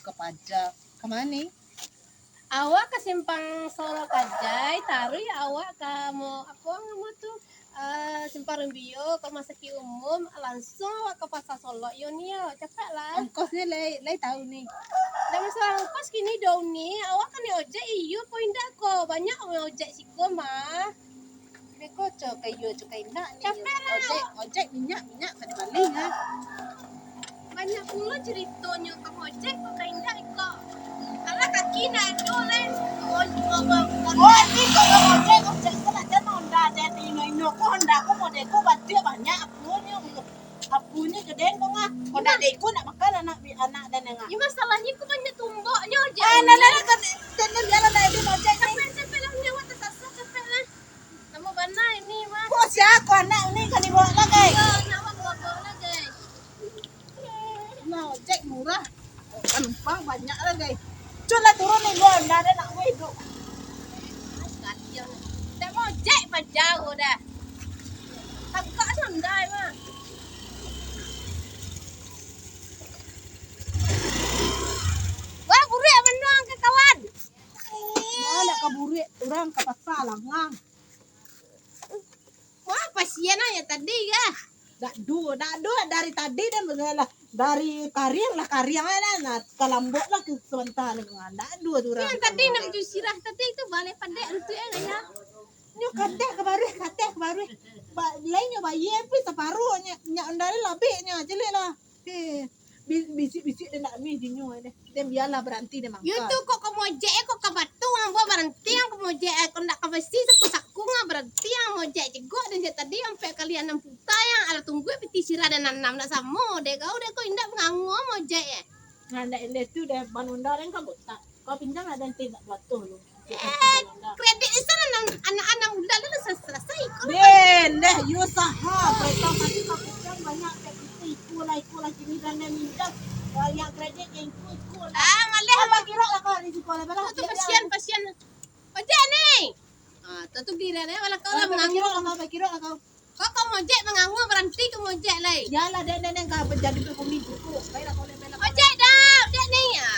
ke pajak. Kemana? Awak ke simpang Solo Kajai, taruh ya awak kamu aku mau tuh simpang Rembio ke Masaki Umum, langsung awak ke pasar Solo Yonio, cepet lah. Ongkosnya lay tahu nih. Dan masalah ongkos kini dong nih, awak kan ojek iyo poindak kok, banyak orang ojek sih kok mah. Ini kocok kayu cukai nak nih. Capek lah. Ojek minyak kan balik ha. Banyak pula ceritanya ke ojek kok kaindak kok. Alah kaki nak dole. Oh, ini kalau ojek kan aja Honda jadi ino ko Honda ko model ko bantu banyak apunya gede kok nggak Honda deku nak makan anak dan yang Ya masalahnya kok banyak tumboknya ojek. nah kan dan jalan dari ojek Capek lah nyawa tersasar capek lah. Nama bana ini mah. kok siapa anak ini kan dibawa lagi Nyawa bawa guys. Nah, ojek murah. Penumpang banyak lah guys. cuma turun nih gua Honda ada nak hidup Tak mau ojek pa jauh dah. Takak sandai mah. Wah, burik menang ke kawan. Mana kaburi orang ke pasar langang. Wah, pasien aja tadi ya. Dak dua dari tadi dan begala dari Kariang nah kalambok lah ke sebentar dengan dak dua orang. Yang tadi nak cuci sirah tadi itu balik pandai itu ya ya. Nyo kadeh ke baru. Lainnya bayi pun separuh nya ondare lebih nya jelek lah. Bisik-bisik dia nak mi dinyo deh. Dia biarlah berhenti dia mangkal. Yo tu kok kamu ojek kok ke batu ngabo berhenti yang kamu ojek kok ndak ke besi saku ngah berhenti yang ojek jegok dan dia tadi sampai kalian 6 juta yang ada tunggu peti sirah dan 6 nak samo deh kau deh kok indak mengangu ojek ya. Nganda ini tu dah banunda dan kau tak. Kau pinjam ada yang tidak batu lu. Kredit di sana anak-anak muda lu selesai kok. Ben deh you saha kereta tadi kau pinjam banyak ikut sini dan dia minjam yang kredit yang ikut. Malih Apa kira lah kau di sekolah bala. tu pasien. Ojek nih. Tentu kira nih walau kau lah mengangu. Kira lah kau. Kok kamu ojek mengangu berhenti kamu ojek lai. Yalah dan kau jadi berkomi buku. Baiklah kau lebih. Ojek dah, ojek nih ya.